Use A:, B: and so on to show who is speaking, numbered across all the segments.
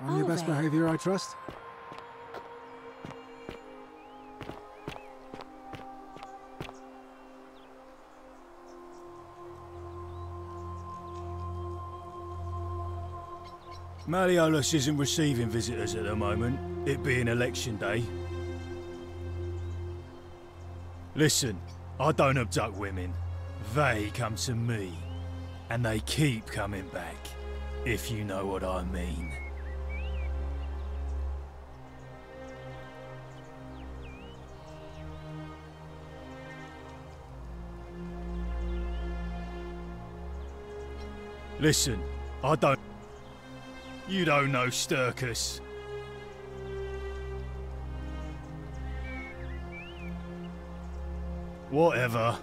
A: On your best behavior, I trust?
B: Malleolus isn't receiving visitors at the moment, it being election day. Listen, I don't abduct women. They come to me. And they keep coming back, if you know what I mean. Listen, I don't... You don't know Sturkus. Whatever.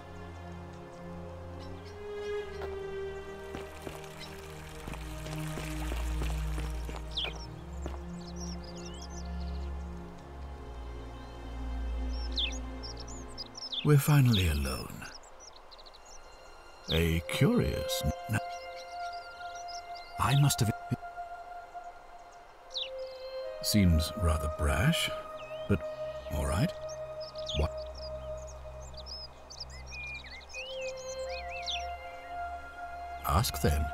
C: We're finally alone. A curious... I must have... Seems rather brash, but all right. What? Ask then.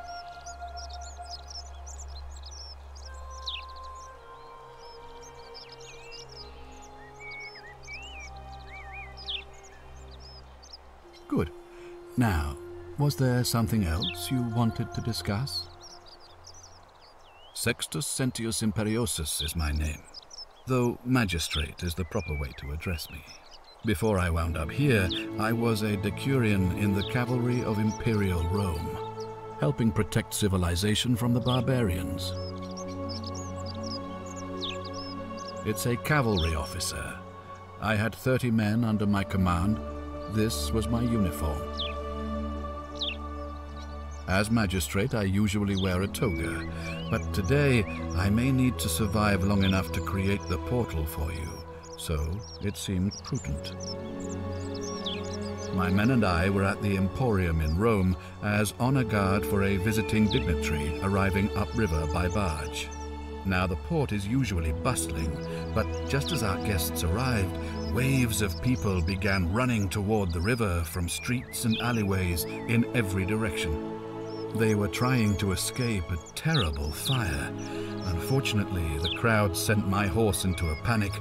C: Good. Now, was there something else you wanted to discuss? Sextus Sentius Imperiosus is my name, though magistrate is the proper way to address me. Before I wound up here, I was a decurion in the cavalry of Imperial Rome, helping protect civilization from the barbarians. It's a cavalry officer. I had 30 men under my command. This was my uniform. As magistrate, I usually wear a toga, but today I may need to survive long enough to create the portal for you, so it seemed prudent. My men and I were at the Emporium in Rome as honor guard for a visiting dignitary arriving upriver by barge. Now the port is usually bustling, but just as our guests arrived, waves of people began running toward the river from streets and alleyways in every direction. They were trying to escape a terrible fire. Unfortunately, the crowd sent my horse into a panic,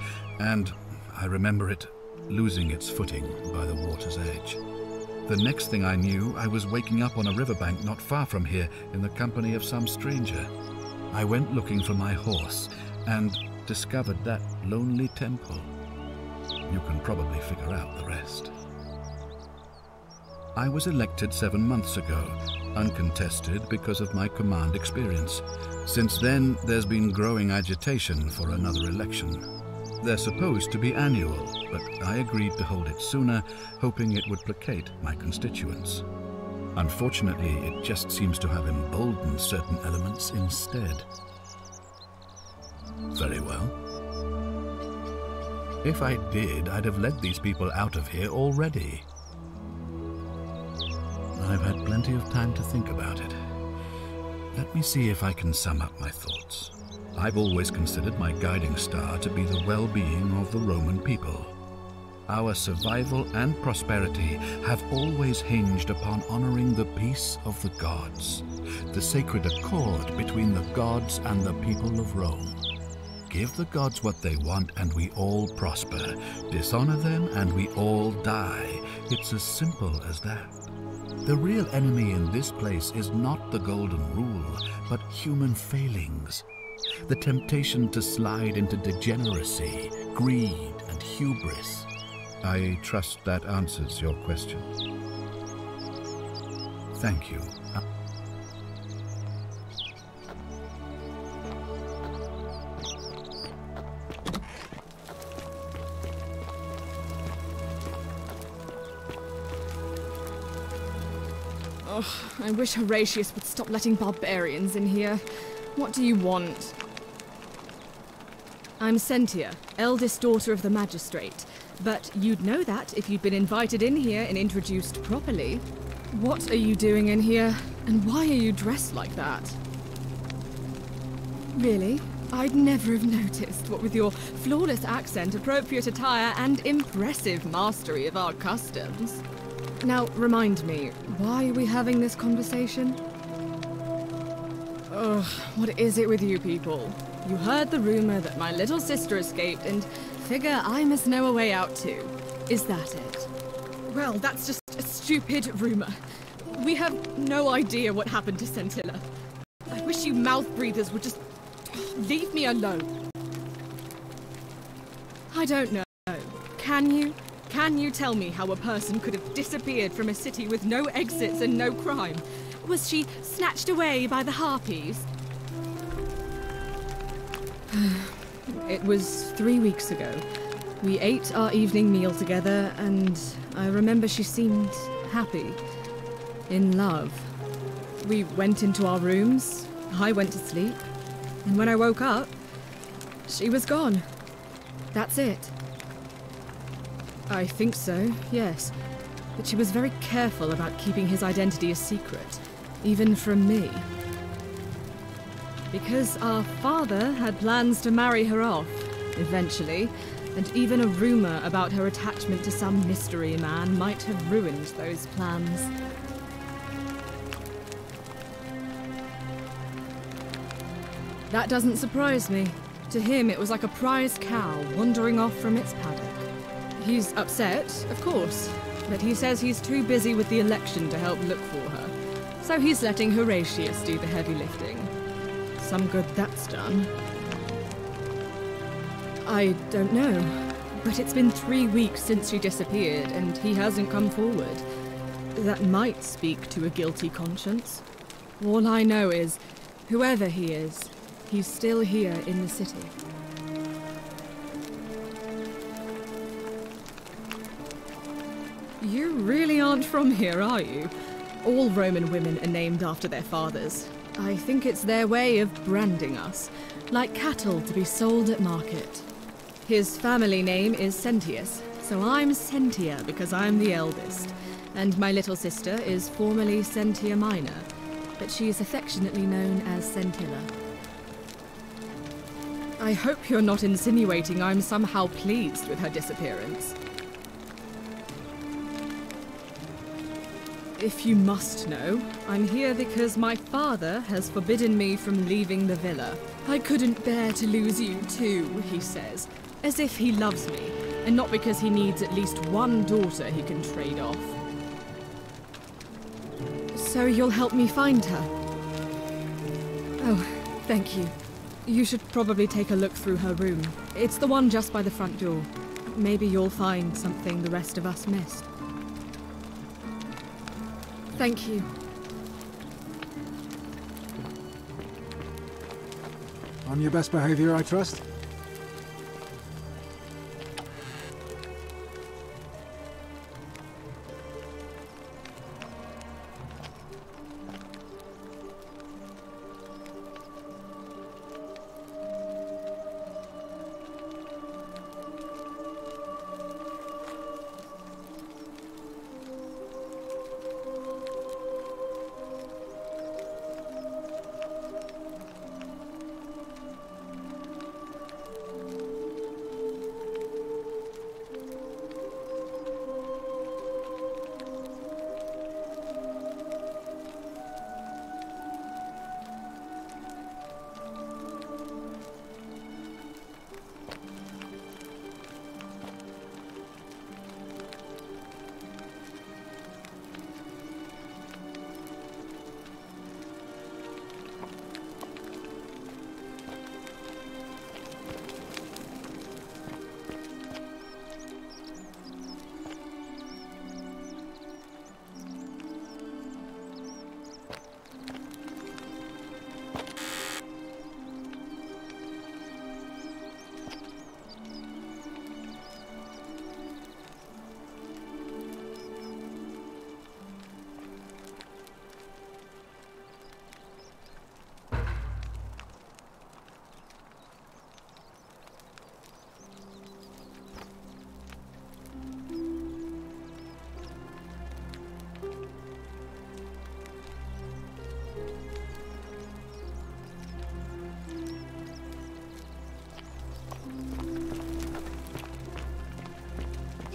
C: and I remember it losing its footing by the water's edge. The next thing I knew, I was waking up on a riverbank not far from here in the company of some stranger. I went looking for my horse and discovered that lonely temple. You can probably figure out the rest. I was elected 7 months ago, uncontested because of my command experience. Since then, there's been growing agitation for another election. They're supposed to be annual, but I agreed to hold it sooner, hoping it would placate my constituents. Unfortunately, it just seems to have emboldened certain elements instead. Very well. If I did, I'd have led these people out of here already. I've had plenty of time to think about it. Let me see if I can sum up my thoughts. I've always considered my guiding star to be the well-being of the Roman people. Our survival and prosperity have always hinged upon honoring the peace of the gods, the sacred accord between the gods and the people of Rome. Give the gods what they want and we all prosper. Dishonor them and we all die. It's as simple as that. The real enemy in this place is not the golden rule, but human failings. The temptation to slide into degeneracy, greed, and hubris. I trust that answers your question. Thank you.
D: Oh, I wish Horatius would stop letting barbarians in here. What do you want? I'm Sentia, eldest daughter of the magistrate. But you'd know that if you'd been invited in here and introduced properly. What are you doing in here? And why are you dressed like that? Really? I'd never have noticed, what with your flawless accent, appropriate attire, and impressive mastery of our customs. Now, remind me, why are we having this conversation? Ugh, what is it with you people? You heard the rumor that my little sister escaped and figure I must know a way out too. Is that it? Well, that's just a stupid rumor. We have no idea what happened to Scintilla. I wish you mouth breathers would just leave me alone. I don't know. Can you? Can you tell me how a person could have disappeared from a city with no exits and no crime? Was she snatched away by the Harpies? It was 3 weeks ago. We ate our evening meal together, and I remember she seemed happy. In love. We went into our rooms, I went to sleep, and when I woke up, she was gone. That's it. I think so, yes. But she was very careful about keeping his identity a secret, even from me. Because our father had plans to marry her off, eventually, and even a rumor about her attachment to some mystery man might have ruined those plans. That doesn't surprise me. To him, it was like a prize cow wandering off from its paddock. He's upset, of course, but he says he's too busy with the election to help look for her. So he's letting Horatius do the heavy lifting. Some good that's done. I don't know, but it's been 3 weeks since she disappeared, and he hasn't come forward. That might speak to a guilty conscience. All I know is, whoever he is, he's still here in the city. You really aren't from here, are you? All Roman women are named after their fathers. I think it's their way of branding us, like cattle to be sold at market. His family name is Sentius, so I'm Sentia because I'm the eldest. And my little sister is formerly Sentia Minor, but she is affectionately known as Scintilla. I hope you're not insinuating I'm somehow pleased with her disappearance. If you must know, I'm here because my father has forbidden me from leaving the villa. I couldn't bear to lose you too, he says, as if he loves me, and not because he needs at least one daughter he can trade off. So you'll help me find her? Oh, thank you. You should probably take a look through her room. It's the one just by the front door. Maybe you'll find something the rest of us missed. Thank you.
A: On your best behavior, I trust?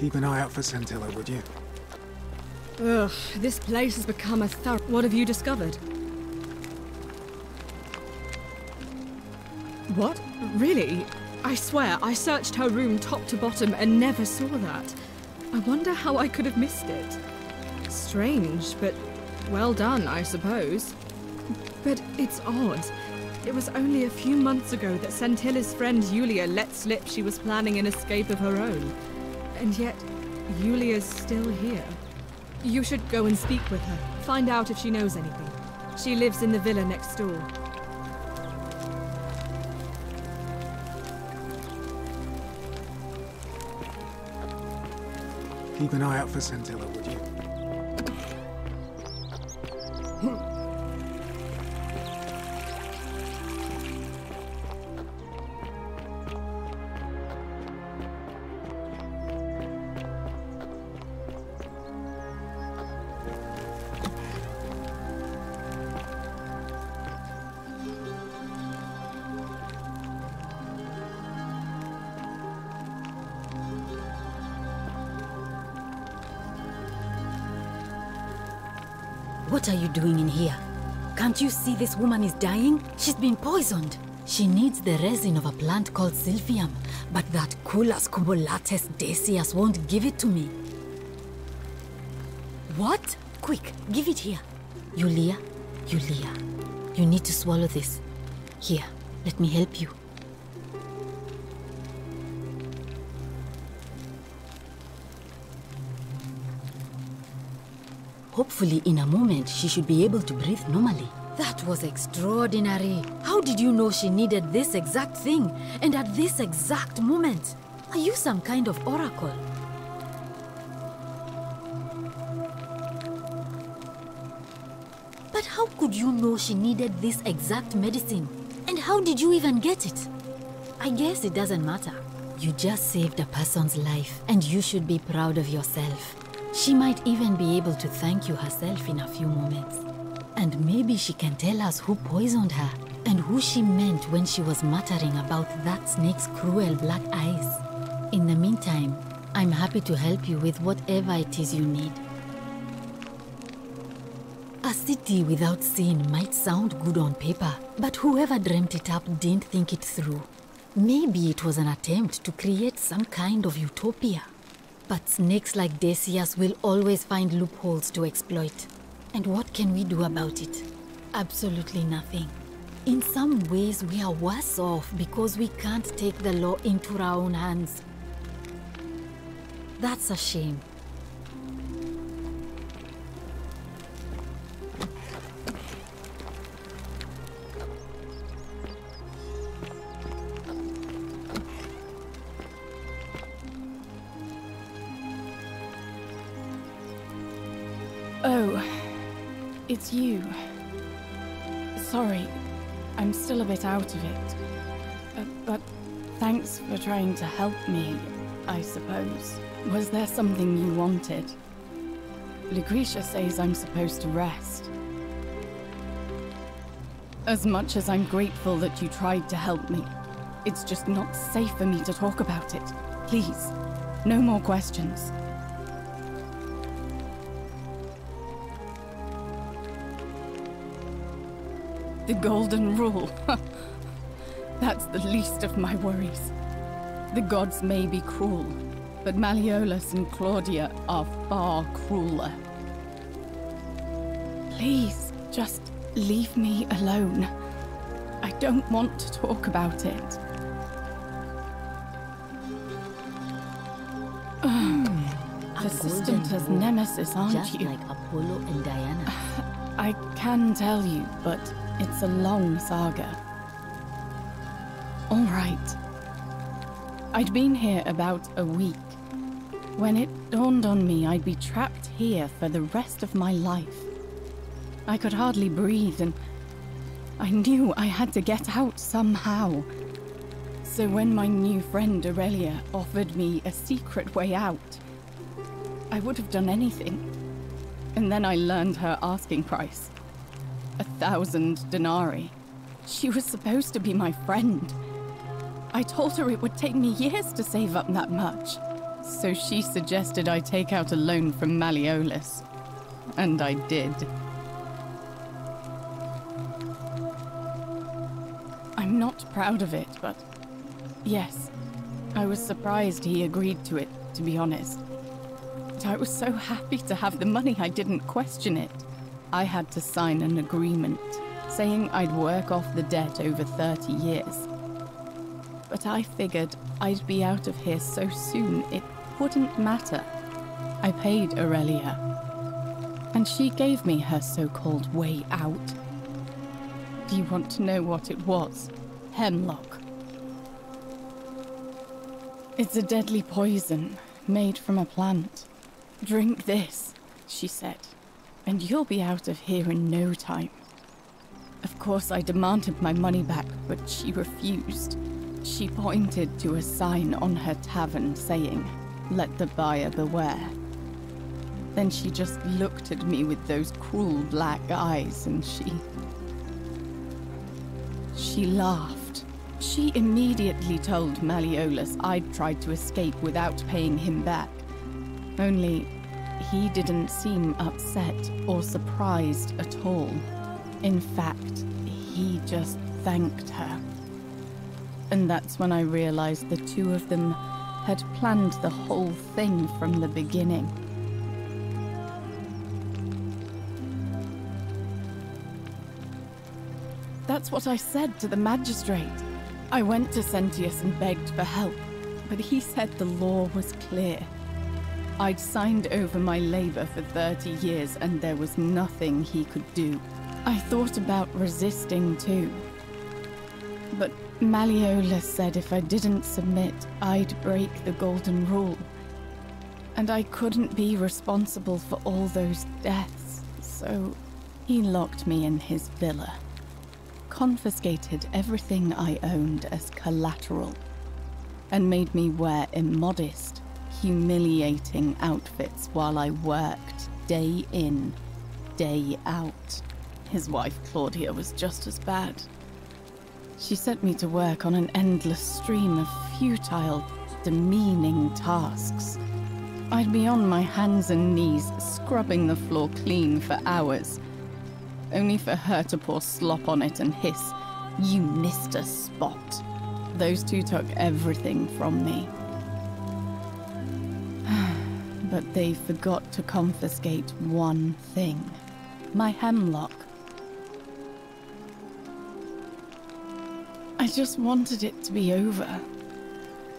A: Keep an eye out for Scintilla, would you?
D: Ugh, this place has become a thorough... What have you discovered? What? Really? I swear, I searched her room top to bottom and never saw that. I wonder how I could have missed it. Strange, but well done, I suppose. But it's odd. It was only a few months ago that Scintilla's friend Yulia let slip she was planning an escape of her own. And yet, Yulia's still here. You should go and speak with her. Find out if she knows anything. She lives in the villa next door.
A: Keep an eye out for Scintilla, would you?
E: What are you doing in here? Can't you see this woman is dying? She's been poisoned. She needs the resin of a plant called Silphium, but that Culus cubulatus Decius won't give it to me. What? Quick, give it here. Yulia, you need to swallow this. Here, let me help you. Hopefully, in a moment, she should be able to breathe normally. That was extraordinary. How did you know she needed this exact thing, and at this exact moment? Are you some kind of oracle? But how could you know she needed this exact medicine? And how did you even get it? I guess it doesn't matter. You just saved a person's life, and you should be proud of yourself. She might even be able to thank you herself in a few moments. And maybe she can tell us who poisoned her and who she meant when she was muttering about that snake's cruel black eyes. In the meantime, I'm happy to help you with whatever it is you need. A city without sin might sound good on paper, but whoever dreamt it up didn't think it through. Maybe it was an attempt to create some kind of utopia. But snakes like Decius will always find loopholes to exploit. And what can we do about it? Absolutely nothing. In some ways, we are worse off because we can't take the law into our own hands. That's a shame.
F: Oh, it's you. Sorry, I'm still a bit out of it. But thanks for trying to help me, I suppose. Was there something you wanted? Lucretia says I'm supposed to rest. As much as I'm grateful that you tried to help me, it's just not safe for me to talk about it. Please, no more questions. The Golden Rule. That's the least of my worries. The gods may be cruel, but Malleolus and Claudia are far crueler. Please, just leave me alone. I don't want to talk about it. Persistent as Nemesis, aren't
E: just
F: you?
E: Just like Apollo and Diana.
F: I can tell you, but it's a long saga. All right. I'd been here about a week when it dawned on me I'd be trapped here for the rest of my life. I could hardly breathe, and I knew I had to get out somehow. So when my new friend Aurelia offered me a secret way out, I would have done anything. And then I learned her asking price. 1,000 denarii. She was supposed to be my friend. I told her it would take me years to save up that much. so she suggested I take out a loan from Malleolus. And I did. I'm not proud of it, but yes, I was surprised he agreed to it, to be honest. But I was so happy to have the money I didn't question it. I had to sign an agreement saying I'd work off the debt over 30 years. But I figured I'd be out of here so soon it wouldn't matter. I paid Aurelia, and she gave me her so-called way out. Do you want to know what it was? Hemlock. It's a deadly poison made from a plant. Drink this, she said, and you'll be out of here in no time. Of course, I demanded my money back, but she refused. She pointed to a sign on her tavern saying, "Let the buyer beware." Then she just looked at me with those cruel black eyes and she laughed. She immediately told Malleolus I'd tried to escape without paying him back. Only, he didn't seem upset or surprised at all. In fact, he just thanked her. And that's when I realized the two of them had planned the whole thing from the beginning. That's what I said to the magistrate. I went to Sentius and begged for help, but he said the law was clear. I'd signed over my labor for 30 years and there was nothing he could do. I thought about resisting too. But Malleolus said if I didn't submit, I'd break the Golden Rule. And I couldn't be responsible for all those deaths, so he locked me in his villa. Confiscated everything I owned as collateral, and made me wear immodest, humiliating outfits while I worked day in, day out. His wife Claudia was just as bad. She sent me to work on an endless stream of futile, demeaning tasks. I'd be on my hands and knees, scrubbing the floor clean for hours, only for her to pour slop on it and hiss, "You missed a spot." Those two took everything from me. But they forgot to confiscate one thing: my hemlock. I just wanted it to be over,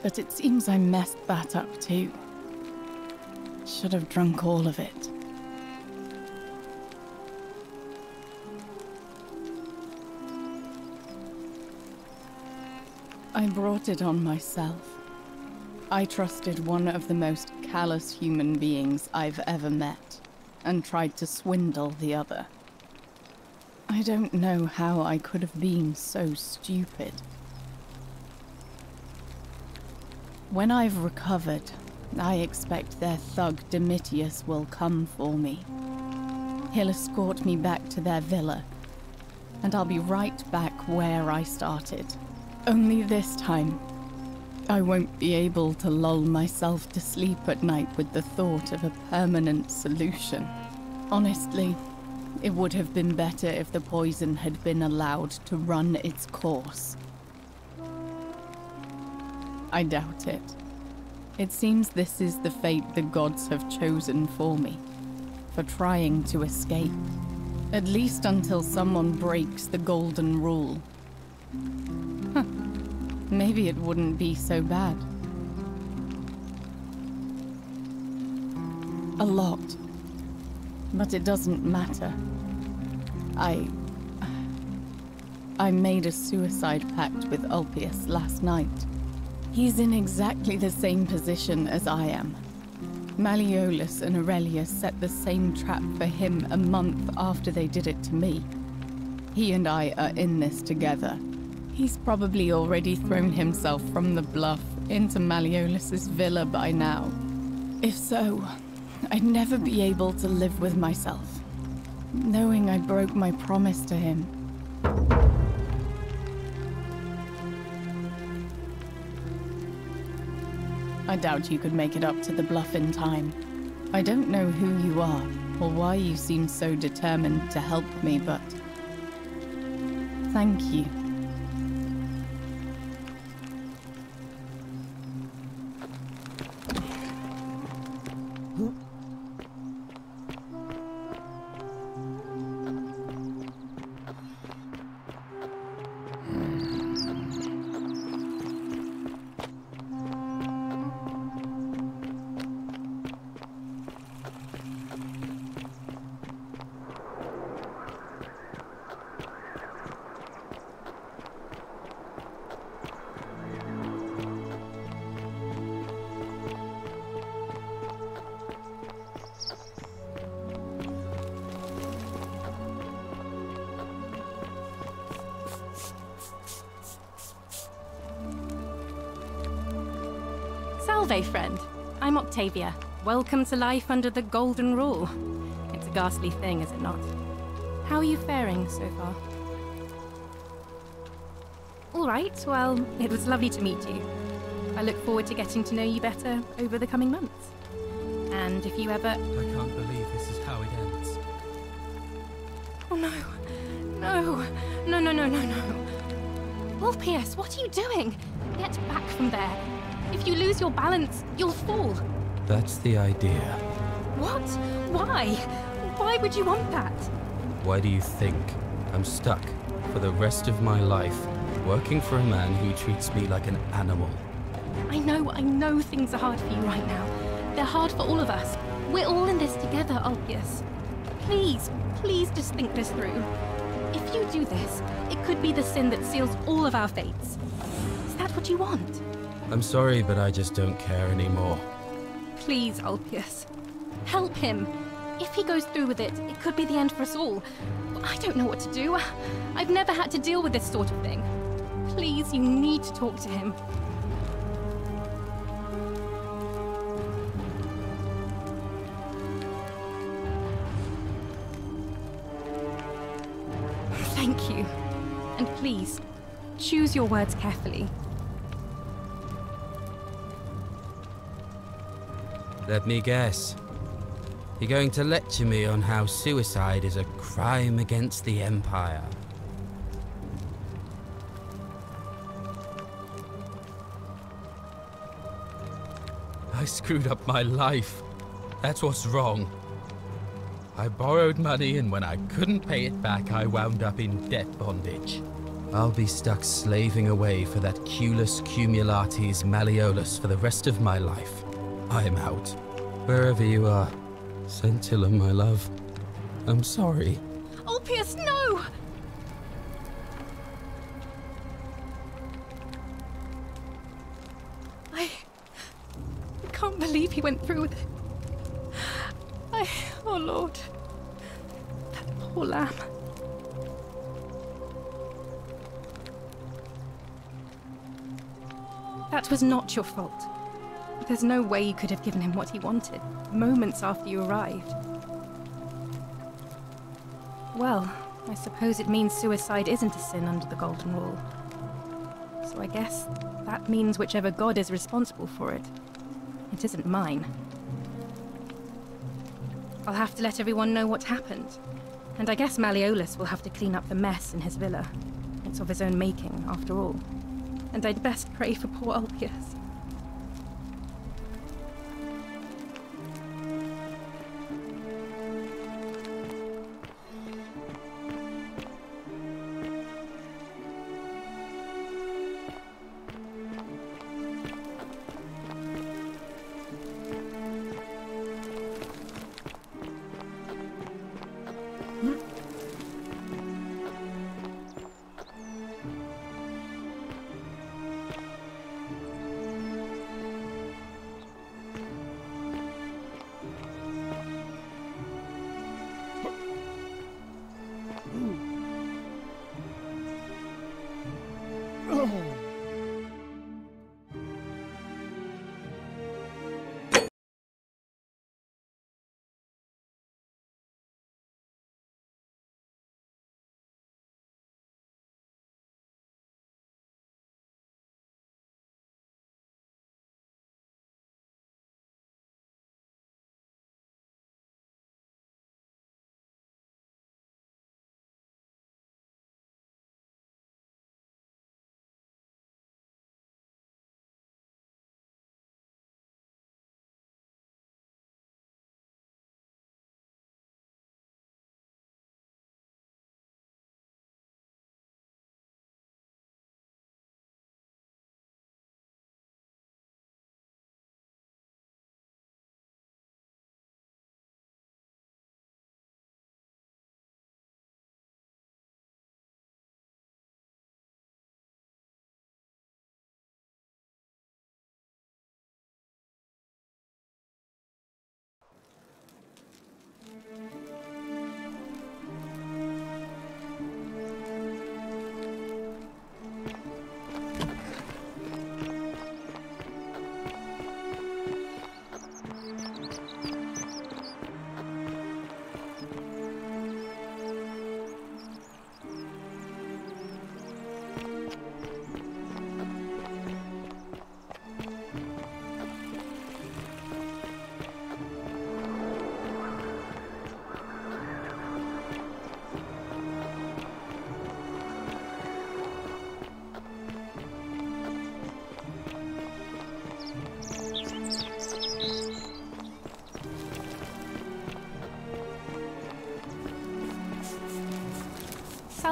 F: but it seems I messed that up too. Should have drunk all of it. I brought it on myself. I trusted one of the most callous human beings I've ever met, and tried to swindle the other. I don't know how I could have been so stupid. When I've recovered, I expect their thug Domitius will come for me. He'll escort me back to their villa, and I'll be right back where I started. Only this time, I won't be able to lull myself to sleep at night with the thought of a permanent solution. Honestly, it would have been better if the poison had been allowed to run its course. I doubt it. It seems this is the fate the gods have chosen for me, for trying to escape. At least until someone breaks the Golden Rule. Maybe it wouldn't be so bad. A lot. But it doesn't matter. I made a suicide pact with Ulpius last night. He's in exactly the same position as I am. Malleolus and Aurelia set the same trap for him a month after they did it to me. He and I are in this together. He's probably already thrown himself from the bluff into Malleolus's villa by now. If so, I'd never be able to live with myself, knowing I broke my promise to him. I doubt you could make it up to the bluff in time. I don't know who you are, or why you seem so determined to help me, but... thank you.
G: Salve, friend. I'm Octavia. Welcome to life under the Golden Rule. It's a ghastly thing, is it not? How are you faring so far? All right, well, it was lovely to meet you. I look forward to getting to know you better over the coming months. And if you ever...
H: I can't believe this is how it ends.
G: Oh no. No. No, no, no, no, no. Ulpius, what are you doing? Get back from there. If you lose your balance, you'll fall.
H: That's the idea.
G: What? Why? Why would you want that?
H: Why do you think I'm stuck for the rest of my life working for a man who treats me like an animal?
G: I know things are hard for you right now. They're hard for all of us. We're all in this together, Ulpius. Please just think this through. If you do this, it could be the sin that seals all of our fates. Is that what you want?
H: I'm sorry, but I just don't care anymore.
G: Please, Ulpius. Help him. If he goes through with it, it could be the end for us all. I don't know what to do. I've never had to deal with this sort of thing. Please, you need to talk to him. Thank you. And please, choose your words carefully.
H: Let me guess. You're going to lecture me on how suicide is a crime against the Empire. I screwed up my life. That's what's wrong. I borrowed money, and when I couldn't pay it back, I wound up in debt bondage. I'll be stuck slaving away for that Culus Cumulatis Malleolus for the rest of my life. I'm out. Wherever you are, Scintilla, my love, I'm sorry.
G: Ulpius, no! I can't believe he went through with it. Oh Lord, that poor lamb. That was not your fault. There's no way you could have given him what he wanted, moments after you arrived. Well, I suppose it means suicide isn't a sin under the Golden Rule. So I guess that means whichever god is responsible for it. It isn't mine. I'll have to let everyone know what happened. And I guess Malleolus will have to clean up the mess in his villa. It's of his own making, after all. And I'd best pray for poor Ulpius.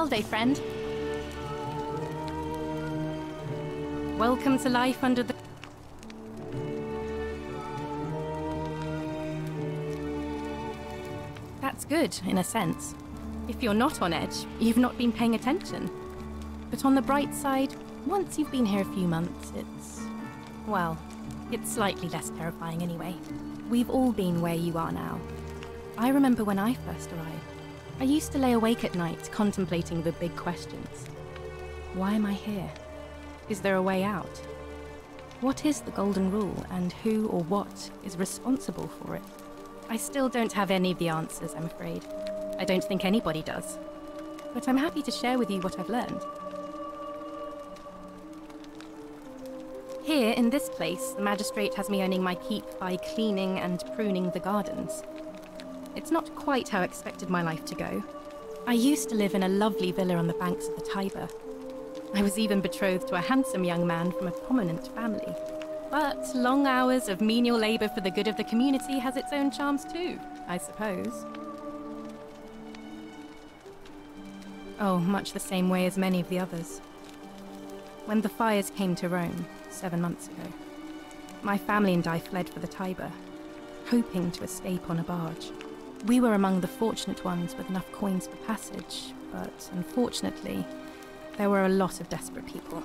G: Salve, friend. Welcome to life under the... That's good, in a sense. If you're not on edge, you've not been paying attention. But on the bright side, once you've been here a few months, well, it's slightly less terrifying anyway. We've all been where you are now. I remember when I first arrived. I used to lay awake at night contemplating the big questions. Why am I here? Is there a way out? What is the Golden Rule, and who or what is responsible for it? I still don't have any of the answers, I'm afraid. I don't think anybody does. But I'm happy to share with you what I've learned. Here, in this place, the magistrate has me earning my keep by cleaning and pruning the gardens. It's not quite how I expected my life to go. I used to live in a lovely villa on the banks of the Tiber. I was even betrothed to a handsome young man from a prominent family. But long hours of menial labor for the good of the community has its own charms too, I suppose. Oh, much the same way as many of the others. When the fires came to Rome 7 months ago, my family and I fled for the Tiber, hoping to escape on a barge. We were among the fortunate ones with enough coins for passage, but unfortunately, there were a lot of desperate people,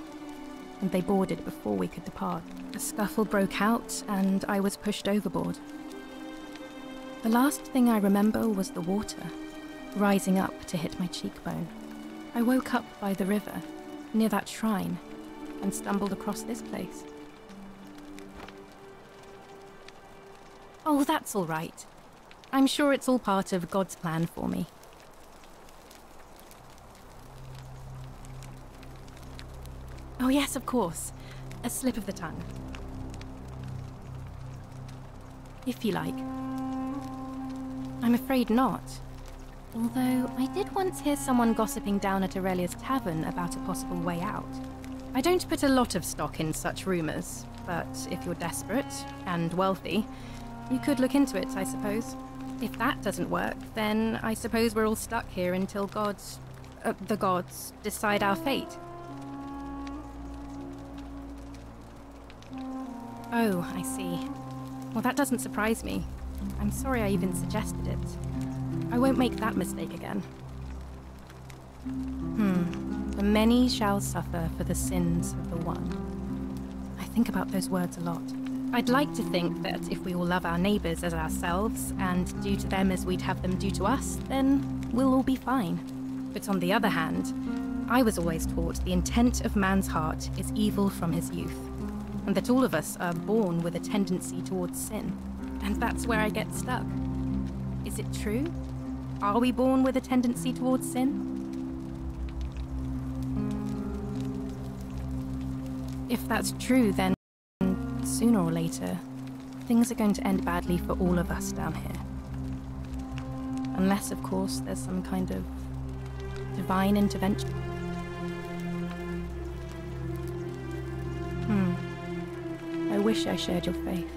G: and they boarded before we could depart. A scuffle broke out, and I was pushed overboard. The last thing I remember was the water, rising up to hit my cheekbone. I woke up by the river, near that shrine, and stumbled across this place. Oh, that's all right. I'm sure it's all part of God's plan for me. Oh yes, of course. A slip of the tongue. If you like. I'm afraid not. Although, I did once hear someone gossiping down at Aurelia's tavern about a possible way out. I don't put a lot of stock in such rumors, but if you're desperate and wealthy, you could look into it, I suppose. If that doesn't work, then I suppose we're all stuck here until the gods decide our fate. Oh, I see. Well, that doesn't surprise me. I'm sorry I even suggested it. I won't make that mistake again. The many shall suffer for the sins of the one. I think about those words a lot. I'd like to think that if we all love our neighbours as ourselves, and do to them as we'd have them do to us, then we'll all be fine. But on the other hand, I was always taught the intent of man's heart is evil from his youth, and that all of us are born with a tendency towards sin. And that's where I get stuck. Is it true? Are we born with a tendency towards sin? If that's true, then sooner or later, things are going to end badly for all of us down here. Unless, of course, there's some kind of divine intervention. I wish I shared your faith.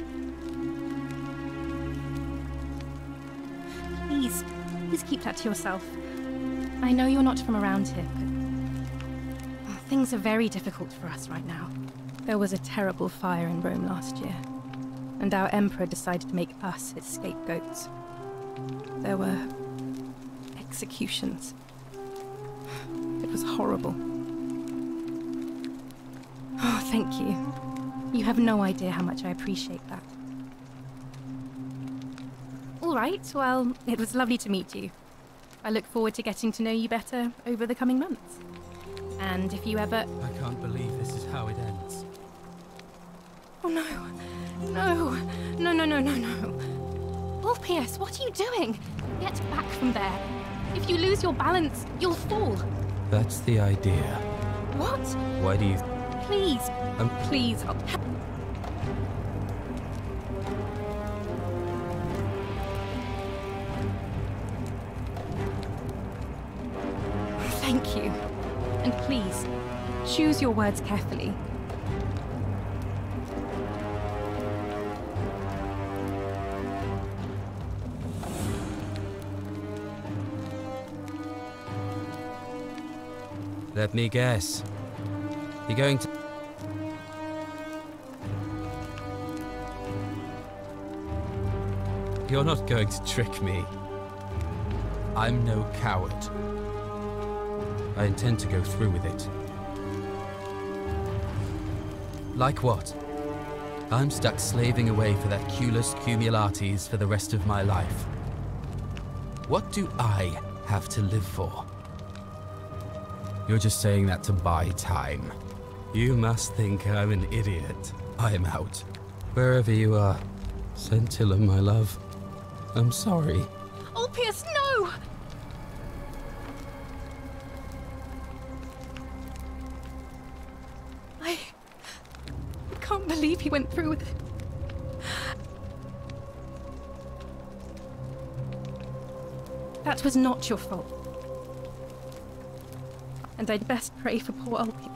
G: Please keep that to yourself. I know you're not from around here, but things are very difficult for us right now. There was a terrible fire in Rome last year, and our emperor decided to make us his scapegoats. There were executions. It was horrible. Oh, thank you. You have no idea how much I appreciate that. All right, well, it was lovely to meet you. I look forward to getting to know you better over the coming months. And if you ever...
H: I can't believe this is how it ends.
G: Oh no. No. No, no, no, no, no. Ulpius, what are you doing? Get back from there. If you lose your balance, you'll fall.
H: That's the idea.
G: What?
H: Why do you...
G: Please. Please. Thank you. And please, choose your words carefully.
H: Let me guess. You're going to... You're not going to trick me. I'm no coward. I intend to go through with it. Like what? I'm stuck slaving away for that Culus Cumulatis for the rest of my life. What do I have to live for? You're just saying that to buy time. You must think I'm an idiot. I'm out. Wherever you are. Scintilla, my love. I'm sorry.
G: Ulpius, no! I can't believe he went through with it. That was not your fault. And I'd best pray for poor Ulpius.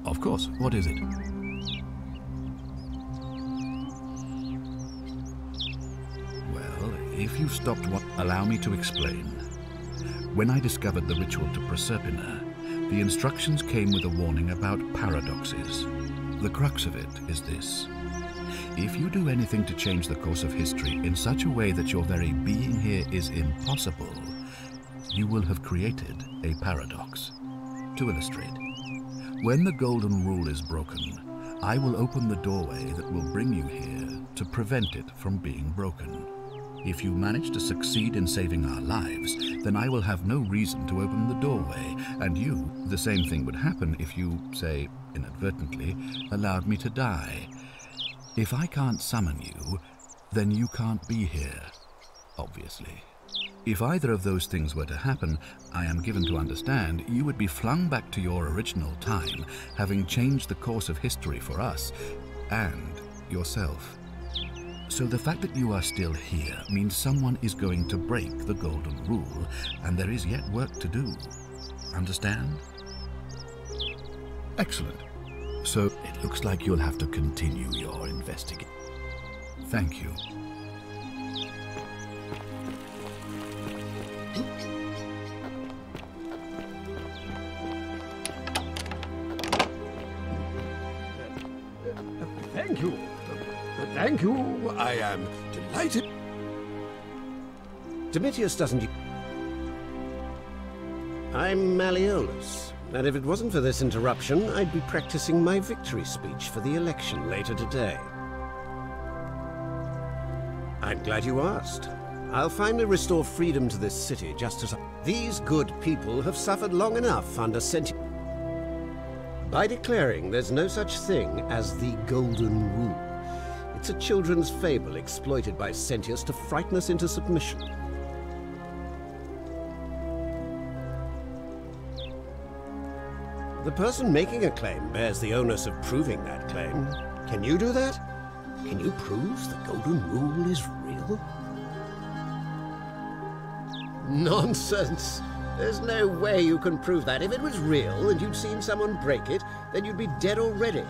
C: Of course. What is it? Well, if you've stopped what... Allow me to explain. When I discovered the ritual to Proserpina, the instructions came with a warning about paradoxes. The crux of it is this. If you do anything to change the course of history in such a way that your very being here is impossible, you will have created a paradox. To illustrate, when the Golden Rule is broken, I will open the doorway that will bring you here to prevent it from being broken. If you manage to succeed in saving our lives, then I will have no reason to open the doorway, and you, the same thing would happen if you, say, inadvertently, allowed me to die. If I can't summon you, then you can't be here, obviously. If either of those things were to happen, I am given to understand you would be flung back to your original time, having changed the course of history for us and yourself. So the fact that you are still here means someone is going to break the Golden Rule, and there is yet work to do. Understand? Excellent. So it looks like you'll have to continue your investigation. Thank you.
I: Thank you. Thank you. I am delighted. Domitius doesn't... I'm Malleolus, and if it wasn't for this interruption, I'd be practicing my victory speech for the election later today. I'm glad you asked. I'll finally restore freedom to this city just as... These good people have suffered long enough under Sentius. By declaring there's no such thing as the Golden Rule. It's a children's fable exploited by Sentius to frighten us into submission. The person making a claim bears the onus of proving that claim. Can you do that? Can you prove the Golden Rule is real? Nonsense! There's no way you can prove that. If it was real and you'd seen someone break it, then you'd be dead already.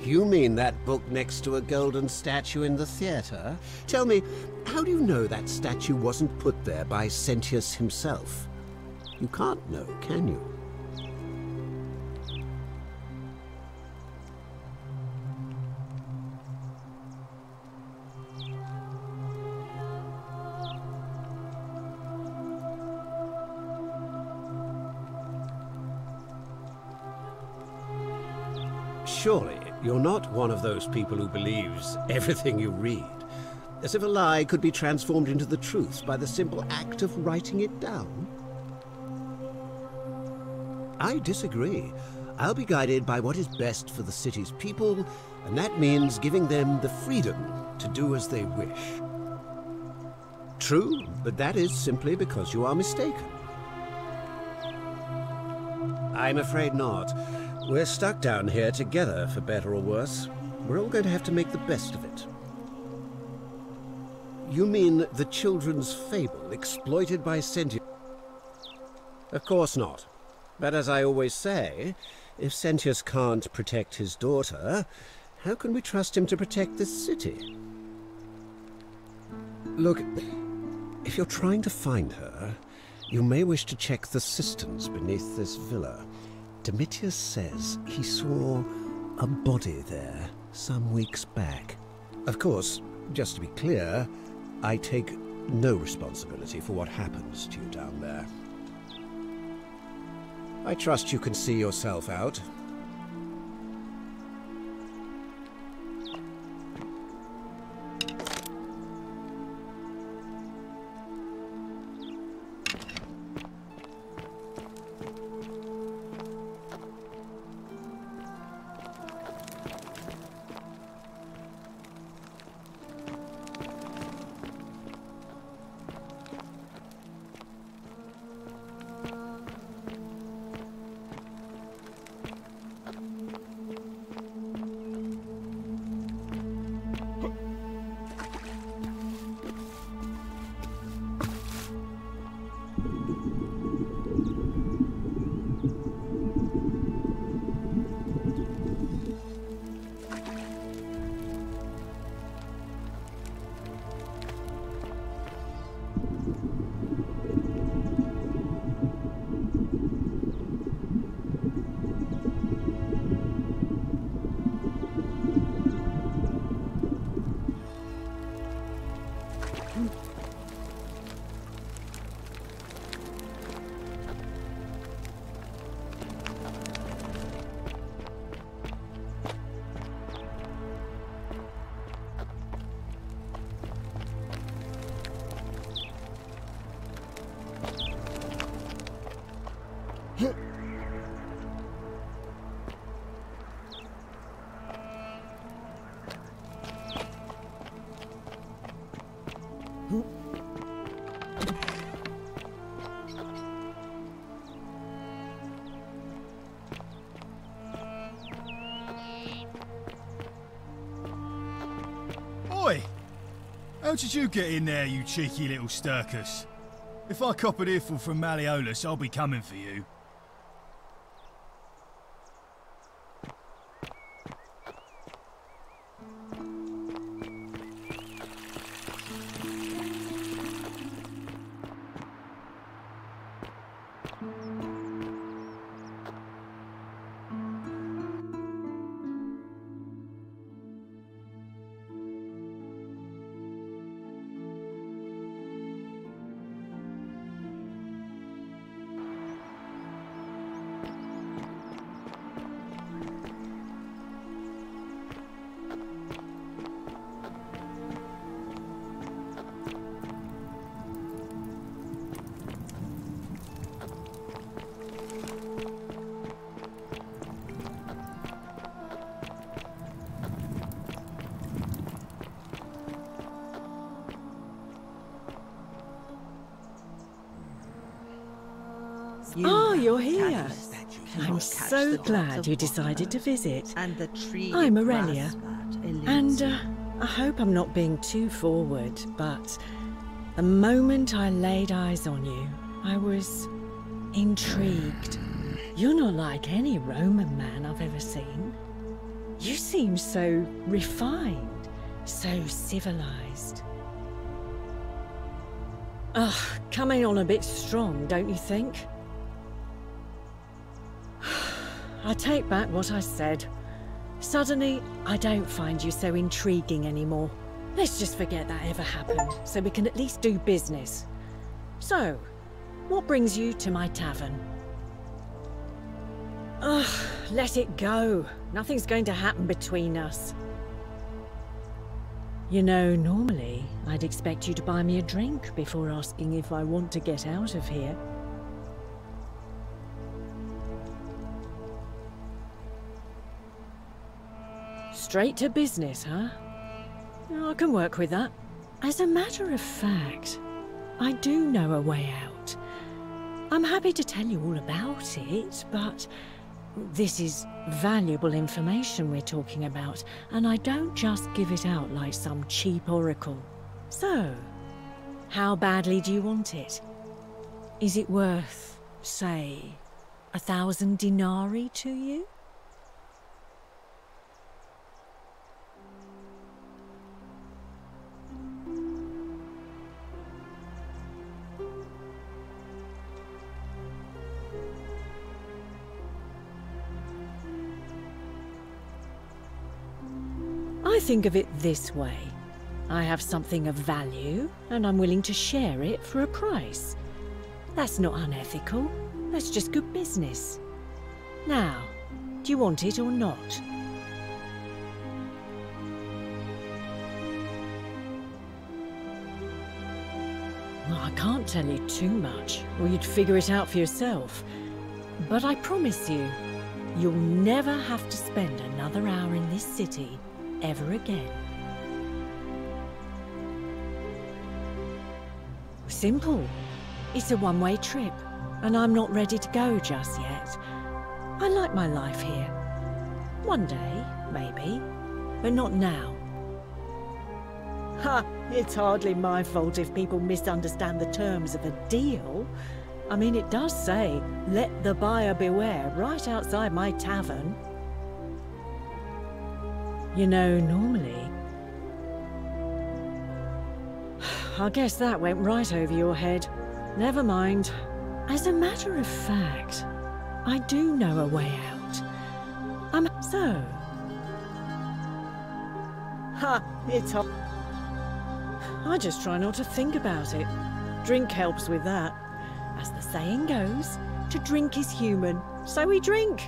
I: You mean that book next to a golden statue in the theater? Tell me, how do you know that statue wasn't put there by Sentius himself? You can't know, can you? Surely, you're not one of those people who believes everything you read, as if a lie could be transformed into the truth by the simple act of writing it down? I disagree. I'll be guided by what is best for the city's people, and that means giving them the freedom to do as they wish. True, but that is simply because you are mistaken. I'm afraid not. We're stuck down here together, for better or worse. We're all going to have to make the best of it. You mean the children's fable exploited by Sentius? Of course not. But as I always say, if Sentius can't protect his daughter, how can we trust him to protect this city? Look, if you're trying to find her, you may wish to check the cisterns beneath this villa. Domitius says he saw a body there some weeks back. Of course, just to be clear, I take no responsibility for what happens to you down there. I trust you can see yourself out.
B: Oi! How did you get in there, you cheeky little Sturkus? If I cop an earful from Malleolus, I'll be coming for you.
J: Oh, you're here. I'm so glad you decided to visit. I'm Aurelia, and I hope I'm not being too forward, but the moment I laid eyes on you, I was intrigued. You're not like any Roman man I've ever seen. You seem so refined, so civilized. Ugh, coming on a bit strong, don't you think? I take back what I said. Suddenly, I don't find you so intriguing anymore. Let's just forget that ever happened, so we can at least do business. So, what brings you to my tavern? Ugh, let it go. Nothing's going to happen between us. You know, normally, I'd expect you to buy me a drink before asking if I want to get out of here. Straight to business, huh? I can work with that. As a matter of fact, I do know a way out. I'm happy to tell you all about it, but this is valuable information we're talking about, and I don't just give it out like some cheap oracle. So, how badly do you want it? Is it worth, say, 1,000 denarii to you? I think of it this way. I have something of value, and I'm willing to share it for a price. That's not unethical. That's just good business. Now, do you want it or not? Well, I can't tell you too much, or you'd figure it out for yourself. But I promise you, you'll never have to spend another hour in this city ever again. Simple. It's a one-way trip, and I'm not ready to go just yet. I like my life here. One day, maybe, but not now. Ha! It's hardly my fault if people misunderstand the terms of a deal. I mean, it does say, "Let the buyer beware," right outside my tavern. You know, normally... I guess that went right over your head. Never mind. As a matter of fact, I do know a way out. So... Ha! It's hot. I just try not to think about it. Drink helps with that. As the saying goes, to drink is human, so we drink.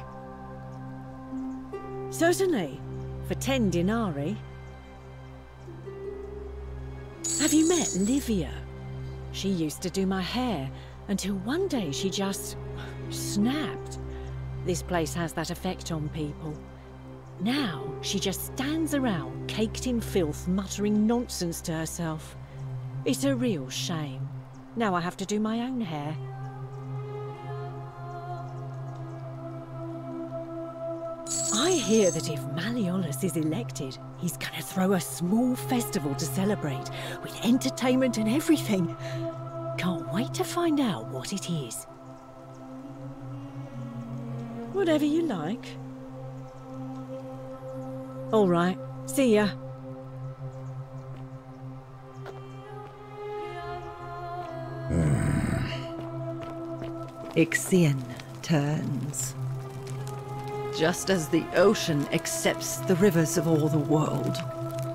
J: Certainly. For 10 denarii. Have you met Livia? She used to do my hair, until one day she just snapped. This place has that effect on people. Now, she just stands around, caked in filth, muttering nonsense to herself. It's a real shame. Now I have to do my own hair. I hear that if Malleolus is elected, he's gonna throw a small festival to celebrate, with entertainment and everything. Can't wait to find out what it is. Whatever you like. All right, see ya.
K: Ixion turns. Just as the ocean accepts the rivers of all the world,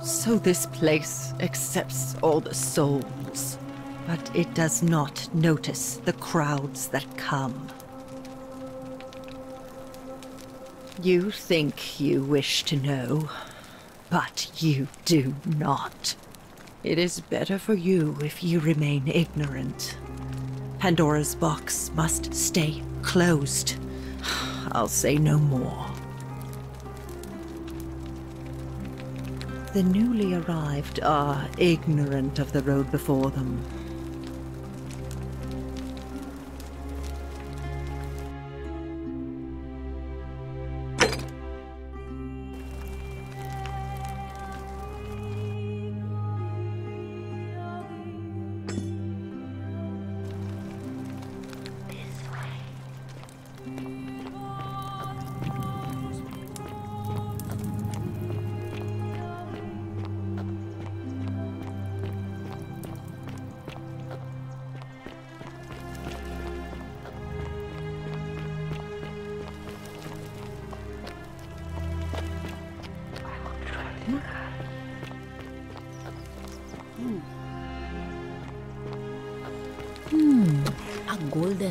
K: so this place accepts all the souls. But it does not notice the crowds that come. You think you wish to know, but you do not. It is better for you if you remain ignorant. Pandora's box must stay closed. I'll say no more. The newly arrived are ignorant of the road before them.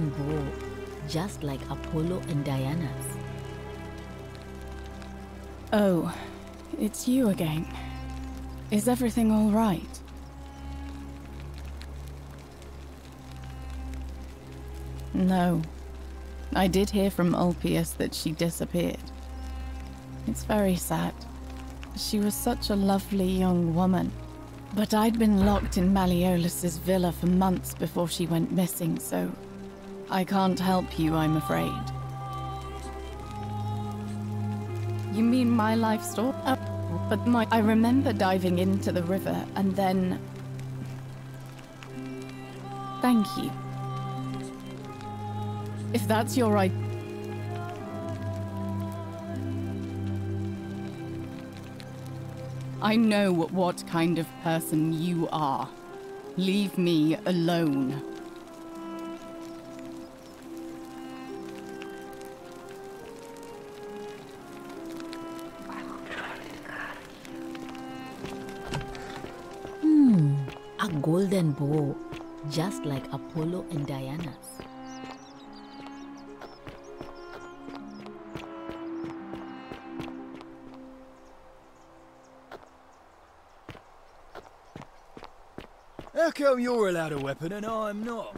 E: golden bow, just like Apollo and Diana's.
F: Oh, it's you again. Is everything all right? No. I did hear from Ulpius that she disappeared. It's very sad. She was such a lovely young woman. But I'd been locked in Malleolus's villa for months before she went missing, so I can't help you, I'm afraid. You mean my life story? I remember diving into the river and then... Thank you. If that's your right... I know what kind of person you are. Leave me alone.
E: A golden bow, just like Apollo and Diana's.
B: How come you're allowed a weapon and I'm not?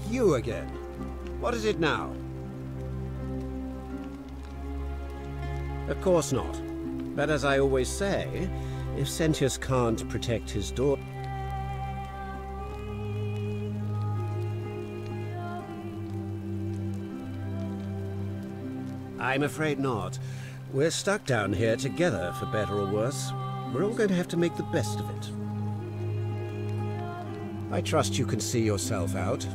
I: You again. What is it now? Of course not. But as I always say, if Sentius can't protect his daughter... I'm afraid not. We're stuck down here together, for better or worse. We're all going to have to make the best of it. I trust you can see yourself out.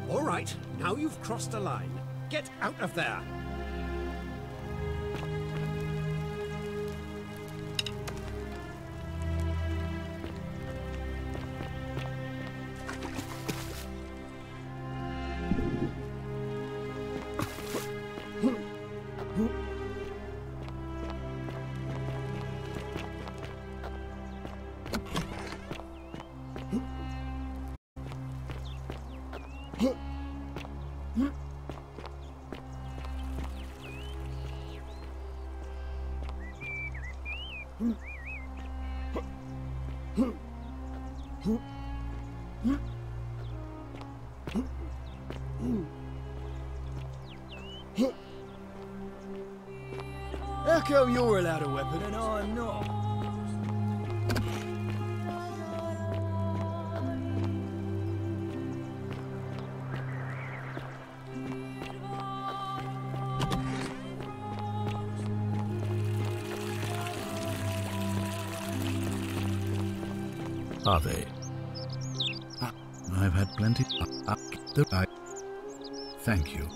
I: All right, now you've crossed a line. Get out of there!
B: How come you're allowed a weapon and I'm not?
C: Are they? I've had plenty. Thank you.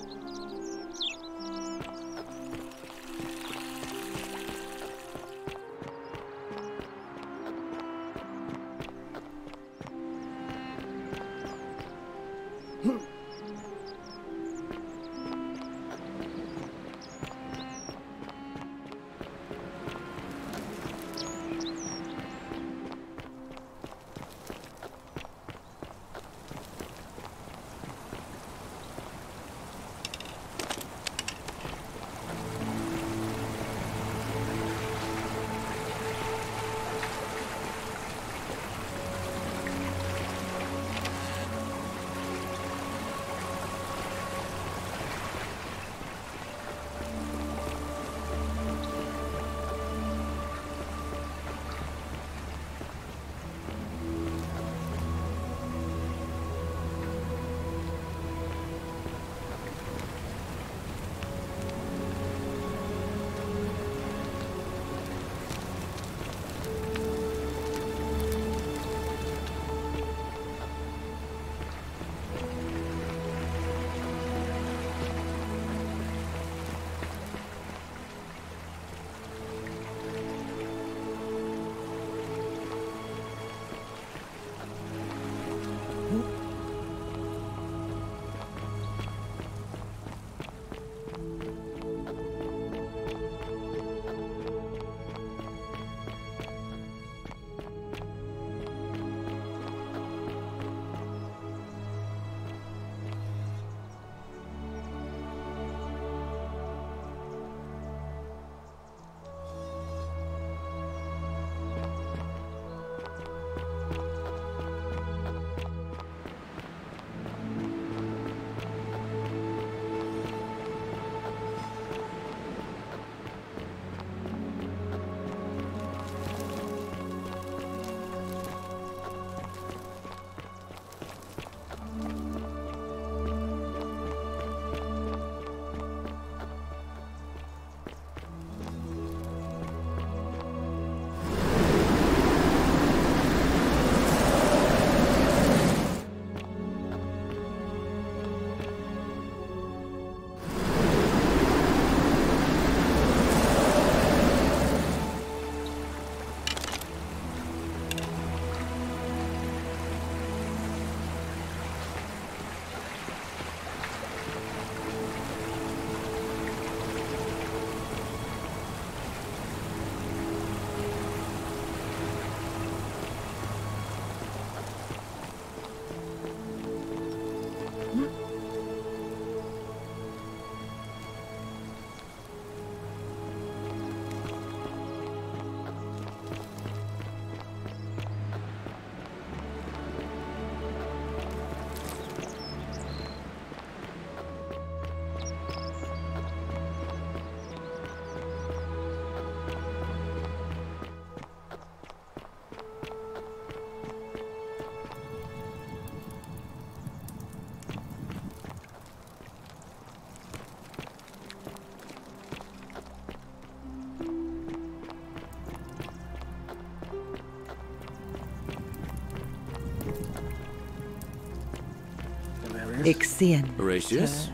K: Ixion.
L: Horatius?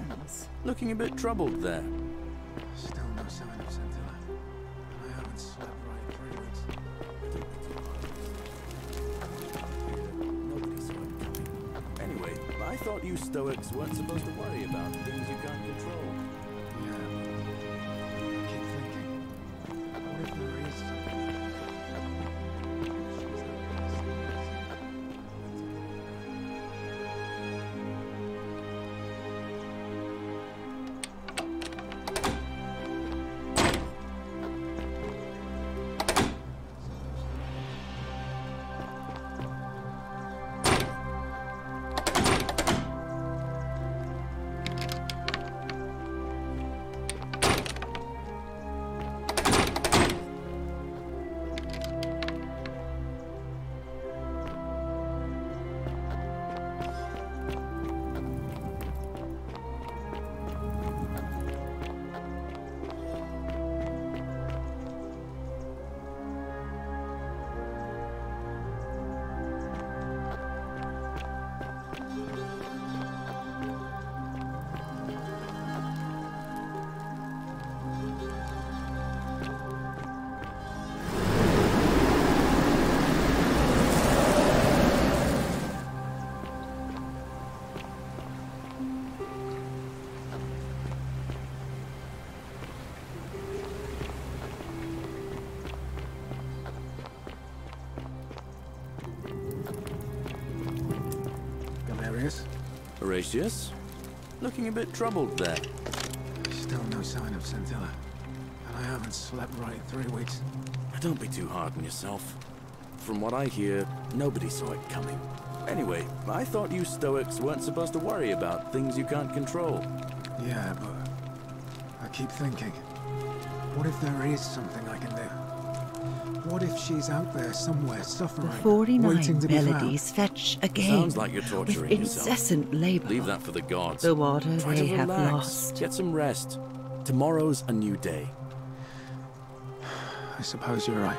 L: Looking a bit troubled there.
A: Still no sign of Scintilla. I haven't slept right in 3 weeks.
L: Anyway, I thought you Stoics weren't supposed to worry about things you can't control.
A: Yeah. I keep thinking, what if there is something?
L: Horatius? Looking a bit troubled there.
A: Still no sign of Scintilla. And I haven't slept right in 3 weeks.
L: Don't be too hard on yourself. From what I hear, nobody saw it coming. Anyway, I thought you Stoics weren't supposed to worry about things you can't control.
A: Yeah, but I keep thinking, what if there is something I can do? What if she's out there somewhere suffering,
K: The 49
A: waiting to be found?
K: melodies fetch again.
L: Sounds like you're torturing
K: with
L: yourself.
K: incessant labor.
L: Leave that for the gods.
K: The water
L: Try
K: they
L: to
K: have
L: relax.
K: lost.
L: Get some rest. Tomorrow's a new day.
A: I suppose you're right.